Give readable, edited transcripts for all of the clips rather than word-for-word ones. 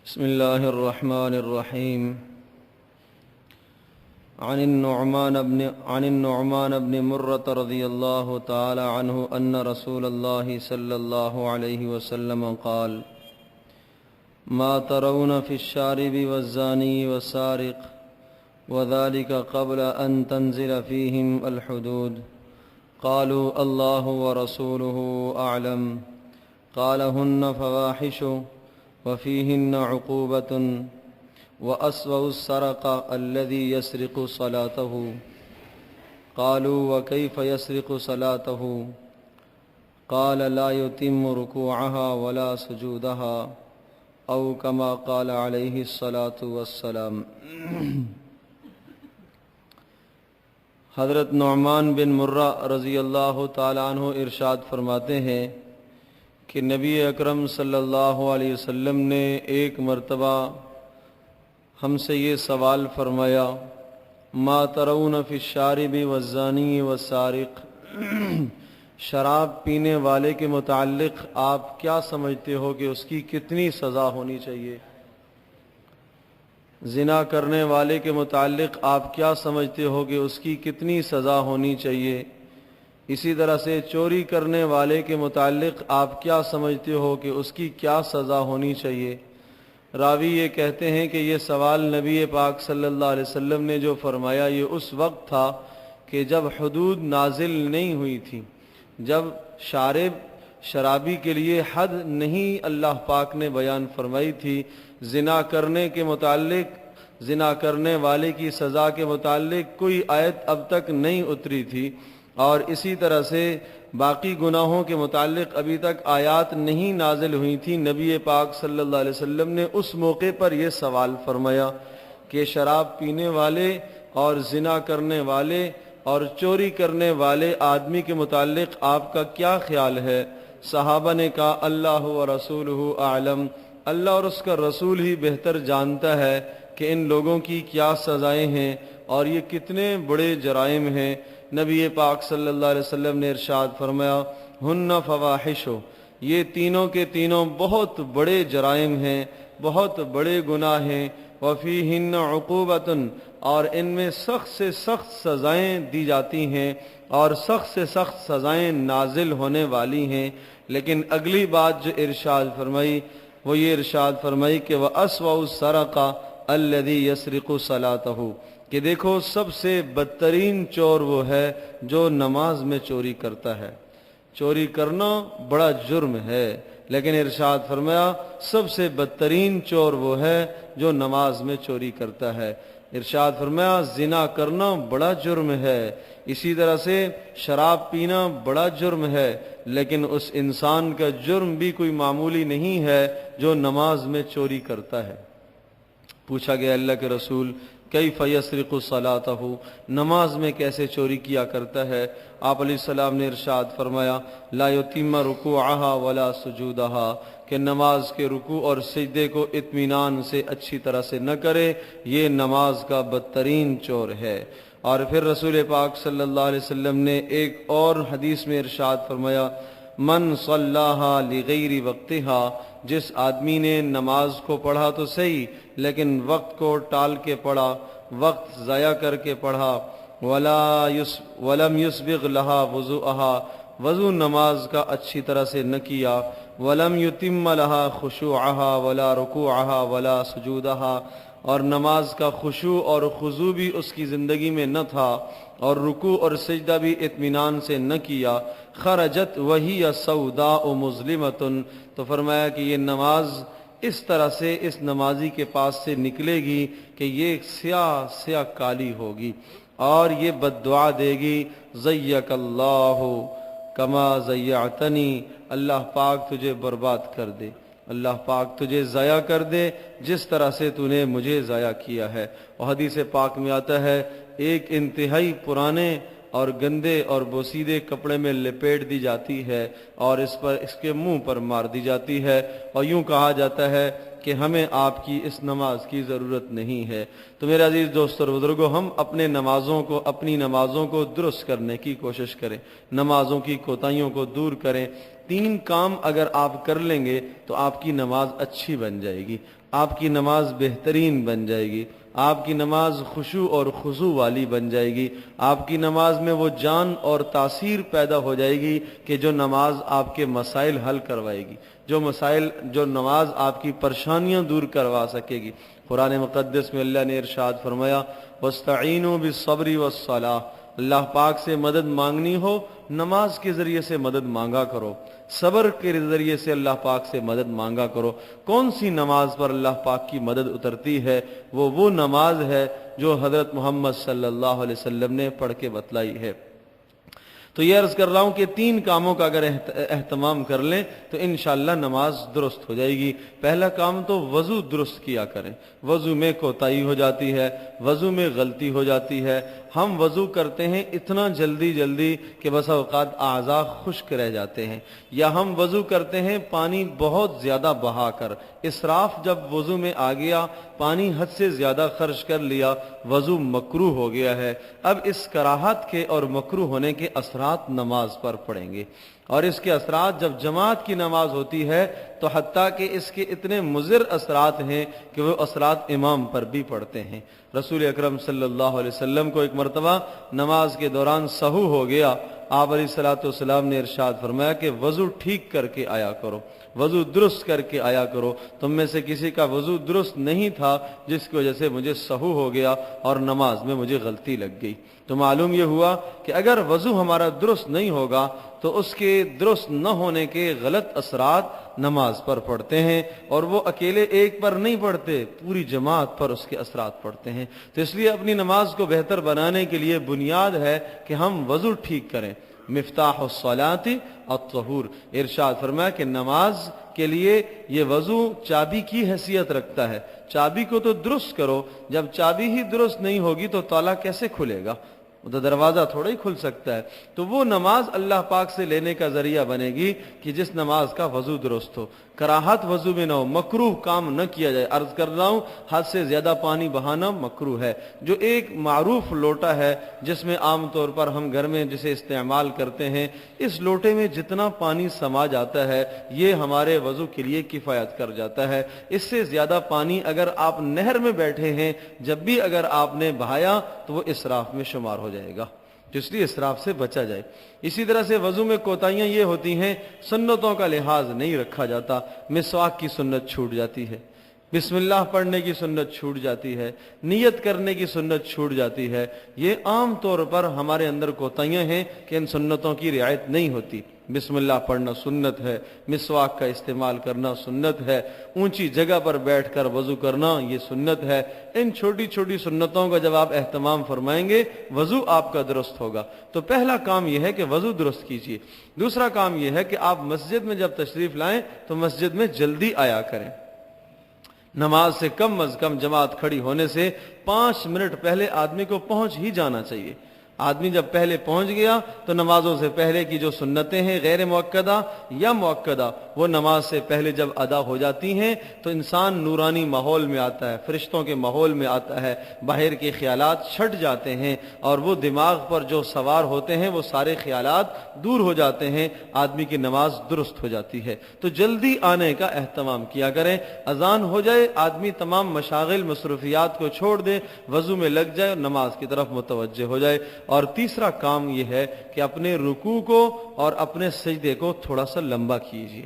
بسم الله الرحمن الرحيم. عن النعمان بن مرة رضي الله تعالى عنه أن رسول الله صلى الله عليه وسلم قال: ما ترون في الشارب والزاني والسارق وذلك قبل أن تنزل فيهم الحدود. قالوا: الله ورسوله أعلم. قال: هن فواحش وفيهن عقوبة وأسوأ السرق الذي يسرق صلاته. قالوا: وكيف يسرق صلاته؟ قال: لا يتم ركوعها ولا سجودها، أو كما قال عليه الصلاة والسلام. حضرت نعمان بن مرہ رضی اللہ تعالیٰ عنہ ارشاد فرماتے ہیں کہ نبی اکرم صلی اللہ علیہ وسلم نے ایک مرتبہ ہم سے یہ سوال فرمایا: ما ترون فی الشارب والزانی والسارق، شراب پینے والے کے متعلق آپ کیا سمجھتے ہو کہ اس کی کتنی سزا ہونی چاہیے؟ زنا کرنے والے کے متعلق آپ کیا سمجھتے ہو کہ اس کی کتنی سزا ہونی چاہیے؟ اسی طرح سے چوری کرنے والے کے متعلق آپ کیا سمجھتے ہو کہ اس کی کیا سزا ہونی چاہیے؟ راوی یہ کہتے ہیں کہ یہ سوال نبی پاک صلی اللہ علیہ وسلم نے جو فرمایا یہ اس وقت تھا کہ جب حدود نازل نہیں ہوئی تھی، جب شرابی کے لیے حد نہیں اللہ پاک نے بیان فرمائی تھی، زنا کرنے کے متعلق، زنا کرنے والے کی سزا کے متعلق کوئی آیت اب تک نہیں اتری تھی، اور اسی طرح سے باقی گناہوں کے متعلق ابھی تک آیات نہیں نازل ہوئی تھی۔ نبی پاک صلی اللہ علیہ وسلم نے اس موقع پر یہ سوال فرمایا کہ شراب پینے والے اور زنا کرنے والے اور چوری کرنے والے آدمی کے متعلق آپ کا کیا خیال ہے؟ صحابہ نے کہا: اللہ و رسولہ اعلم، اللہ اور اس کا رسول ہی بہتر جانتا ہے کہ ان لوگوں کی کیا سزائیں ہیں اور یہ کتنے بڑے جرائم ہیں۔ نبی پاک صلی اللہ علیہ وسلم نے ارشاد فرمایا: ہن فواحش، یہ تینوں کے تینوں بہت بڑے جرائم ہیں، بہت بڑے گناہ ہیں، وفیہن عقوبۃ، اور ان میں سخت سے سخت سزائیں دی جاتی ہیں اور سخت سے سخت سزائیں نازل ہونے والی ہیں۔ لیکن اگلی بات جو ارشاد فرمائی وہ یہ ارشاد فرمائی کہ وَأَسْوَأُ السَّرَقَ الَّذِي يَسْرِقُ صَلَاتَهُ، کہ دیکھو سب سے بدترین چور وہ ہے جو نماز میں چوری کرتا ہے۔ چوری کرنا بڑا جرم ہے، لیکن ارشاد فرمایا سب سے بدترین چور وہ ہے جو نماز میں چوری کرتا ہے۔ ارشاد فرمایا زنا کرنا بڑا جرم ہے، اسی طرح سے شراب پینا بڑا جرم ہے، لیکن اس انسان کا جرم بھی کوئی معمولی نہیں ہے جو نماز میں چوری کرتا ہے۔ پوچھا گیا: اللہ کے رسول، کیف یسرق صلاتہ، نماز میں کیسے چوری کیا کرتا ہے؟ آپ علیہ السلام نے ارشاد فرمایا: لا یتم رکوعها ولا سجودها، کہ نماز کے رکوع اور سجدے کو اطمینان سے اچھی طرح سے نہ کرے، یہ نماز کا بدترین چور ہے۔ اور پھر رسول پاک صلی اللہ علیہ وسلم نے ایک اور حدیث میں ارشاد فرمایا: من صلاها لغیر وقتها، جس آدمی نے نماز کو پڑھا تو صحیح لیکن وقت کو ٹال کے پڑھا، وقت ضائع کر کے پڑھا، ولم يسبغ لها وضوءها، وضو نماز کا اچھی طرح سے نہ کیا، ولم يتم لها خشوعها ولا رکوعها ولا سجودها، اور نماز کا خشوع اور خضوع بھی اس کی زندگی میں نہ تھا اور رکوع اور سجدہ بھی اطمینان سے نہ کیا، خرجت وہی سوداء مظلمۃ، تو فرمایا کہ یہ نماز اس طرح سے اس نمازی کے پاس سے نکلے گی کہ یہ سیاہ سیاہ کالی ہوگی اور یہ بد دعا دے گی: زیک اللہ کما زیعتنی، اللہ پاک تجھے برباد کر دے، اللہ پاک تجھے ضائع کر دے جس طرح سے تو نے مجھے ضائع کیا ہے۔ اور حدیث پاک میں آتا ہے ایک انتہائی پرانے اور گندے اور بوسیدے کپڑے میں لپیٹ دی جاتی ہے اور اس کے منہ پر مار دی جاتی ہے اور یوں کہا جاتا ہے کہ ہمیں آپ کی اس نماز کی ضرورت نہیں ہے۔ تو میرے عزیز دوست اور بزرگوں، ہم اپنی نمازوں کو درست کرنے کی کوشش کریں، نمازوں کی کوتاہیوں کو دور کریں۔ 3 کام اگر آپ کر لیں گے تو آپ کی نماز اچھی بن جائے گی، آپ کی نماز بہترین بن جائے گی، آپ کی نماز خشوع اور خضوع والی بن جائے گی، آپ کی نماز میں وہ جان اور تاثیر پیدا ہو جائے گی کہ جو نماز آپ کے مسائل حل کروائے گی، جو نماز آپ کی پریشانیاں دور کروا سکے گی۔ قرآن مقدس میں اللہ نے ارشاد فرمایا وَاسْتَعِینُوا بِالصَّبْرِ وَالصَّلَاةِ، اللہ پاک سے مدد مانگنی ہو نماز کے ذریعے سے مدد مانگا کرو، صبر کے ذریعے سے اللہ پاک سے مدد مانگا کرو۔ کون سی نماز پر اللہ پاک کی مدد اترتی ہے؟ وہ نماز ہے جو حضرت محمد صلی اللہ علیہ وسلم نے پڑھ کے بتلائی ہے۔ تو یہ عرض کر رہا ہوں کہ 3 کاموں کا اگر اہتمام کر لیں تو انشاءاللہ نماز درست ہو جائے گی۔ پہلا کام تو وضو درست کیا کریں، وضو میں کوتاہی ہو جاتی ہے، وضو میں غلطی ہو جاتی ہے۔ ہم وضو کرتے ہیں اتنا جلدی کہ بس اوقات اعضاء خشک رہ جاتے ہیں، یا ہم وضو کرتے ہیں پانی بہت زیادہ بہا کر، اسراف جب وضو میں آ گیا، پانی حد سے زیادہ خرچ کر لیا، وضو مکروہ ہو گیا ہے۔ اب اس کراہت کے اور مکروہ ہونے کے اثرات نماز پر پڑیں گے، اور اس کے اثرات جب جماعت کی نماز ہوتی ہے تو حتیٰ کہ اس کے اتنے مضر اثرات ہیں کہ وہ اثرات امام پر بھی پڑتے ہیں۔ رسول اکرم صلی اللہ علیہ وسلم کو ایک مرتبہ نماز کے دوران سہو ہو گیا، آپ علیہ الصلوۃ والسلام نے ارشاد فرمایا کہ وضو ٹھیک کر کے آیا کرو، وضو درست کر کے آیا کرو۔ تم میں سے کسی کا وضو درست نہیں تھا جس کی وجہ سے مجھے سہو ہو گیا اور نماز میں مجھے غلطی لگ گئی۔ تو معلوم یہ ہوا کہ اگر وضو ہمارا درست نہیں ہوگا تو اس کے درست نہ ہونے کے غلط اثرات نماز پر پڑتے ہیں، اور وہ اکیلے ایک پر نہیں پڑتے، پوری جماعت پر اس کے اثرات پڑتے ہیں۔ تو اس لیے اپنی نماز کو بہتر بنانے کے لیے بنیاد ہے کہ ہم وضو ٹھیک کریں۔ مفتاح الصلاۃ الطہور، ارشاد فرمایا کہ نماز کے لیے یہ وضو چابی کی حیثیت رکھتا ہے۔ چابی کو تو درست کرو، جب چابی ہی درست نہیں ہوگی تو تالا کیسے کھلے گا؟ وہ تو دروازہ تھوڑا ہی کھل سکتا ہے۔ تو وہ نماز اللہ پاک سے لینے کا ذریعہ بنے گی کہ جس نماز کا وضو درست ہو، کراہت وضو میں نہ ہو، مکروہ کام نہ کیا جائے۔ عرض کر رہا ہوں حد سے زیادہ پانی بہانا مکروہ ہے۔ جو ایک معروف لوٹا ہے جس میں عام طور پر ہم گھر میں جسے استعمال کرتے ہیں، اس لوٹے میں جتنا پانی سما جاتا ہے یہ ہمارے وضو کے لیے کفایت کر جاتا ہے۔ اس سے زیادہ پانی اگر آپ نہر میں بیٹھے ہیں، جب بھی اگر آپ نے بہایا تو وہ اسراف میں شمار ہو جائے گا، اس لیے اسراف سے بچا جائے۔ اسی طرح سے وضو میں کوتاہیاں یہ ہوتی ہیں، سنتوں کا لحاظ نہیں رکھا جاتا، مسواک کی سنت چھوٹ جاتی ہے، بسم اللہ پڑھنے کی سنت چھوٹ جاتی ہے، نیت کرنے کی سنت چھوٹ جاتی ہے۔ یہ عام طور پر ہمارے اندر کوتاہیاں ہیں کہ ان سنتوں کی رعایت نہیں ہوتی۔ بسم اللہ پڑھنا سنت ہے، مسواک کا استعمال کرنا سنت ہے، اونچی جگہ پر بیٹھ کر وضو کرنا یہ سنت ہے۔ ان چھوٹی چھوٹی سنتوں کا جب آپ اہتمام فرمائیں گے وضو آپ کا درست ہوگا۔ تو پہلا کام یہ ہے کہ وضو درست کیجیے۔ دوسرا کام یہ ہے کہ آپ مسجد میں جب تشریف لائیں تو مسجد میں جلدی آیا کریں۔ نماز سے کم از کم جماعت کھڑی ہونے سے 5 منٹ پہلے آدمی کو پہنچ ہی جانا چاہیے۔ آدمی جب پہلے پہنچ گیا تو نمازوں سے پہلے کی جو سنتیں ہیں غیر مؤکدہ یا مؤکدہ، وہ نماز سے پہلے جب ادا ہو جاتی ہیں تو انسان نورانی ماحول میں آتا ہے، فرشتوں کے ماحول میں آتا ہے، باہر کے خیالات چھٹ جاتے ہیں اور وہ دماغ پر جو سوار ہوتے ہیں وہ سارے خیالات دور ہو جاتے ہیں، آدمی کی نماز درست ہو جاتی ہے۔ تو جلدی آنے کا اہتمام کیا کریں، اذان ہو جائے آدمی تمام مشاغل مصروفیات کو چھوڑ دے، وضو میں لگ جائے اور نماز کی طرف متوجہ ہو جائے۔ اور تیسرا کام یہ ہے کہ اپنے رکوع کو اور اپنے سجدے کو تھوڑا سا لمبا کیجیے۔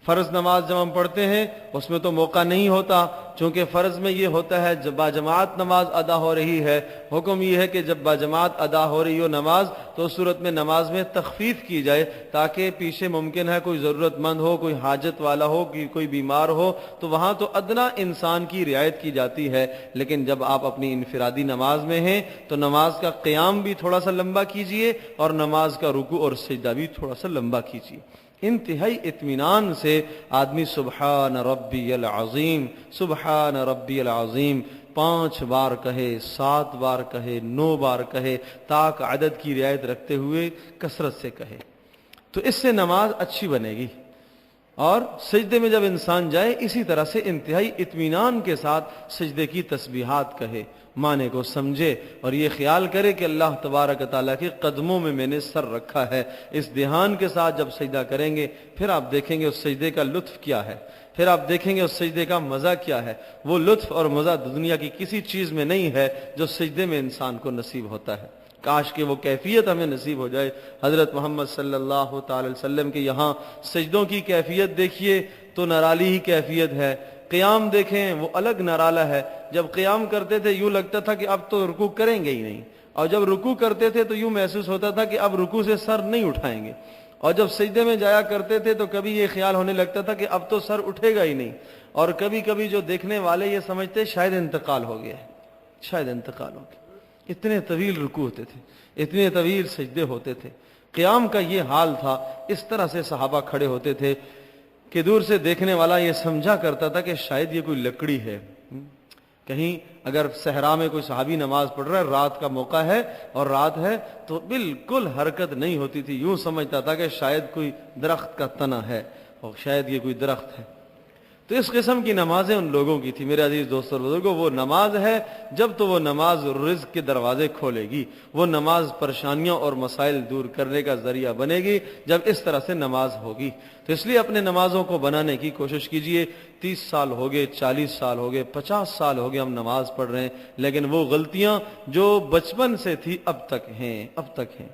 فرض نماز جب ہم پڑھتے ہیں اس میں تو موقع نہیں ہوتا، چونکہ فرض میں یہ ہوتا ہے جب باجماعت نماز ادا ہو رہی ہے، حکم یہ ہے کہ جب باجماعت ادا ہو رہی ہو نماز تو اس صورت میں نماز میں تخفیف کی جائے، تاکہ پیچھے ممکن ہے کوئی ضرورت مند ہو، کوئی حاجت والا ہو، کوئی بیمار ہو، تو وہاں تو ادنا انسان کی رعایت کی جاتی ہے۔ لیکن جب آپ اپنی انفرادی نماز میں ہیں تو نماز کا قیام بھی تھوڑا سا لمبا کیجیے اور نماز کا رکوع اور سجدہ بھی تھوڑا سا لمبا کیجیے۔ انتہائی اطمینان سے آدمی سبحان ربی العظیم، سبحان ربی العظیم 5 بار کہے، 7 بار کہے، 9 بار کہے، تاک عدد کی رعایت رکھتے ہوئے کثرت سے کہے، تو اس سے نماز اچھی بنے گی۔ اور سجدے میں جب انسان جائے اسی طرح سے انتہائی اطمینان کے ساتھ سجدے کی تسبیحات کہے، معنی کو سمجھے اور یہ خیال کرے کہ اللہ تبارک تعالیٰ کے قدموں میں میں نے سر رکھا ہے۔ اس دھیان کے ساتھ جب سجدہ کریں گے پھر آپ دیکھیں گے اس سجدے کا لطف کیا ہے، پھر آپ دیکھیں گے اس سجدے کا مزہ کیا ہے۔ وہ لطف اور مزہ دنیا کی کسی چیز میں نہیں ہے جو سجدے میں انسان کو نصیب ہوتا ہے۔ کاش کہ وہ کیفیت ہمیں نصیب ہو جائے۔ حضرت محمد صلی اللہ تعالی وسلم کے یہاں سجدوں کی کیفیت دیکھیے تو نرالی ہی کیفیت ہے، قیام دیکھیں وہ الگ نرالا ہے۔ جب قیام کرتے تھے یوں لگتا تھا کہ اب تو رکوع کریں گے ہی نہیں، اور جب رکوع کرتے تھے تو یوں محسوس ہوتا تھا کہ اب رکوع سے سر نہیں اٹھائیں گے، اور جب سجدے میں جایا کرتے تھے تو کبھی یہ خیال ہونے لگتا تھا کہ اب تو سر اٹھے گا ہی نہیں، اور کبھی کبھی جو دیکھنے والے یہ سمجھتے شاید انتقال ہو گیا ہے، شاید انتقال ہو گیا۔ اتنے طویل رکوع ہوتے تھے، اتنے طویل سجدے ہوتے تھے۔ قیام کا یہ حال تھا، اس طرح سے صحابہ کھڑے ہوتے تھے کہ دور سے دیکھنے والا یہ سمجھا کرتا تھا کہ شاید یہ کوئی لکڑی ہے۔ کہیں اگر صحرا میں کوئی صحابی نماز پڑھ رہا ہے، رات کا موقع ہے اور رات ہے، تو بالکل حرکت نہیں ہوتی تھی، یوں سمجھتا تھا کہ شاید کوئی درخت کا تنا ہے اور شاید یہ کوئی درخت ہے۔ تو اس قسم کی نمازیں ان لوگوں کی تھی۔ میرے عزیز دوستو اور بزرگوں، وہ نماز ہے جب تو وہ نماز رزق کے دروازے کھولے گی، وہ نماز پریشانیوں اور مسائل دور کرنے کا ذریعہ بنے گی جب اس طرح سے نماز ہوگی۔ تو اس لیے اپنے نمازوں کو بنانے کی کوشش کیجئے۔ 30 سال ہو گئے، 40 سال ہو گئے، 50 سال ہو گئے ہم نماز پڑھ رہے ہیں، لیکن وہ غلطیاں جو بچپن سے تھی اب تک ہیں۔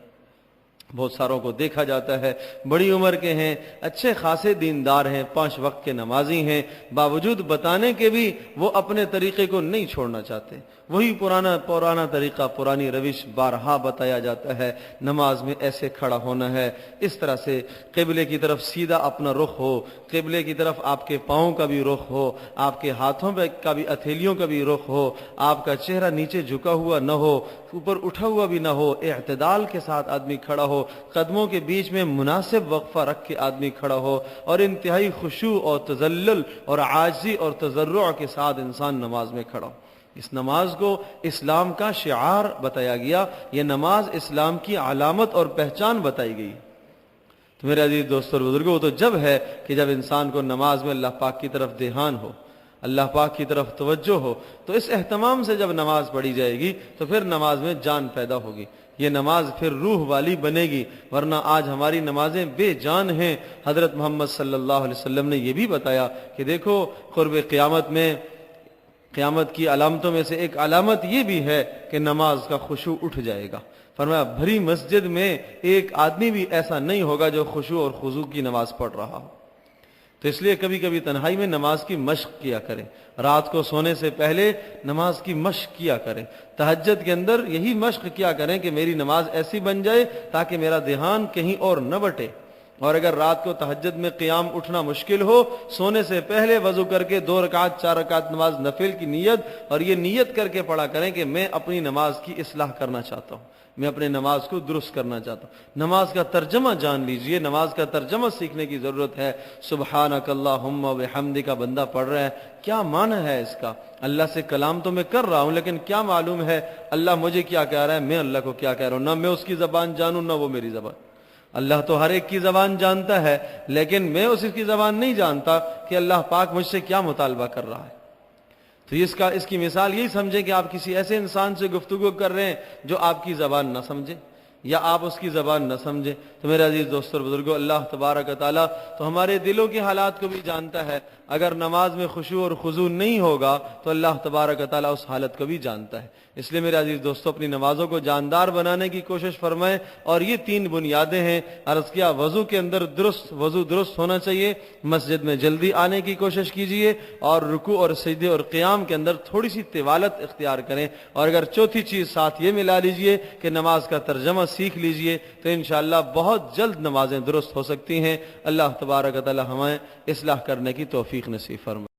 بہت ساروں کو دیکھا جاتا ہے بڑی عمر کے ہیں، اچھے خاصے دیندار ہیں، 5 وقت کے نمازی ہیں، باوجود بتانے کے بھی وہ اپنے طریقے کو نہیں چھوڑنا چاہتے۔ وہی پرانا طریقہ، پرانی روش بارہا بتایا جاتا ہے۔ نماز میں ایسے کھڑا ہونا ہے، اس طرح سے قبلے کی طرف سیدھا اپنا رخ ہو، قبلے کی طرف آپ کے پاؤں کا بھی رخ ہو، آپ کے ہاتھوں کا بھی، ہتھیلیوں کا بھی رخ ہو، آپ کا چہرہ نیچے جھکا ہوا نہ ہو، اوپر اٹھا ہوا بھی نہ ہو، اعتدال کے ساتھ آدمی کھڑا ہو، قدموں کے بیچ میں مناسب وقفہ رکھ کے آدمی کھڑا ہو، اور انتہائی خشوع اور تذلل اور عاجزی اور تضرع کے ساتھ انسان نماز میں کھڑا ہو۔ اس نماز کو اسلام کا شعار بتایا گیا، یہ نماز اسلام کی علامت اور پہچان بتائی گئی۔ تو میرے عزیز دوستو اور بزرگوں، وہ تو جب ہے کہ جب انسان کو نماز میں اللہ پاک کی طرف دھیان ہو، اللہ پاک کی طرف توجہ ہو، تو اس اہتمام سے جب نماز پڑھی جائے گی تو پھر نماز میں جان پیدا ہوگی، یہ نماز پھر روح والی بنے گی، ورنہ آج ہماری نمازیں بے جان ہیں۔ حضرت محمد صلی اللہ علیہ وسلم نے یہ بھی بتایا کہ دیکھو قرب قیامت میں، قیامت کی علامتوں میں سے ایک علامت یہ بھی ہے کہ نماز کا خشوع اٹھ جائے گا۔ فرمایا بھری مسجد میں ایک آدمی بھی ایسا نہیں ہوگا جو خشوع اور خضوع کی نماز پڑھ رہا ہو۔ تو اس لیے کبھی کبھی تنہائی میں نماز کی مشق کیا کریں، رات کو سونے سے پہلے نماز کی مشق کیا کریں، تہجد کے اندر یہی مشق کیا کریں کہ میری نماز ایسی بن جائے تاکہ میرا دھیان کہیں اور نہ بٹے۔ اور اگر رات کو تہجد میں قیام اٹھنا مشکل ہو، سونے سے پہلے وضو کر کے 2 رکعت 4 رکعت نماز نفل کی نیت، اور یہ نیت کر کے پڑھا کریں کہ میں اپنی نماز کی اصلاح کرنا چاہتا ہوں، میں اپنے نماز کو درست کرنا چاہتا ہوں۔ نماز کا ترجمہ جان لیجئے، نماز کا ترجمہ سیکھنے کی ضرورت ہے۔ سبحانک اللہم و بحمدک بندہ پڑھ رہا ہے، کیا معنی ہے اس کا؟ اللہ سے کلام تو میں کر رہا ہوں، لیکن کیا معلوم ہے اللہ مجھے کیا کہہ رہا ہے، میں اللہ کو کیا کہہ رہا ہوں؟ نہ میں اس کی زبان جانوں نہ وہ میری زبان۔ اللہ تو ہر ایک کی زبان جانتا ہے، لیکن میں اس کی زبان نہیں جانتا کہ اللہ پاک مجھ سے کیا مطالبہ کر رہا ہے۔ تو اس کی مثال یہی سمجھیں کہ آپ کسی ایسے انسان سے گفتگو کر رہے ہیں جو آپ کی زبان نہ سمجھے یا آپ اس کی زبان نہ سمجھیں۔ تو میرے عزیز دوستو اور بزرگوں، اللہ تبارک و تعالیٰ تو ہمارے دلوں کے حالات کو بھی جانتا ہے۔ اگر نماز میں خشوع اور خضوع نہیں ہوگا تو اللہ تبارک و تعالیٰ اس حالت کو بھی جانتا ہے۔ اس لیے میرے عزیز دوستو، اپنی نمازوں کو جاندار بنانے کی کوشش فرمائیں، اور یہ 3 بنیادیں ہیں۔ عرض کیا، وضو کے اندر وضو درست ہونا چاہیے، مسجد میں جلدی آنے کی کوشش کیجئے، اور رکوع اور سجدے اور قیام کے اندر تھوڑی سی طوالت اختیار کریں، اور اگر چوتھی چیز ساتھ یہ ملا لیجئے کہ نماز کا ترجمہ سیکھ لیجئے، تو انشاءاللہ بہت جلد نمازیں درست ہو سکتی ہیں۔ اللہ تبارک و تعالی ہمیں اصلاح کرنے کی توفیق نصیب فرمائے۔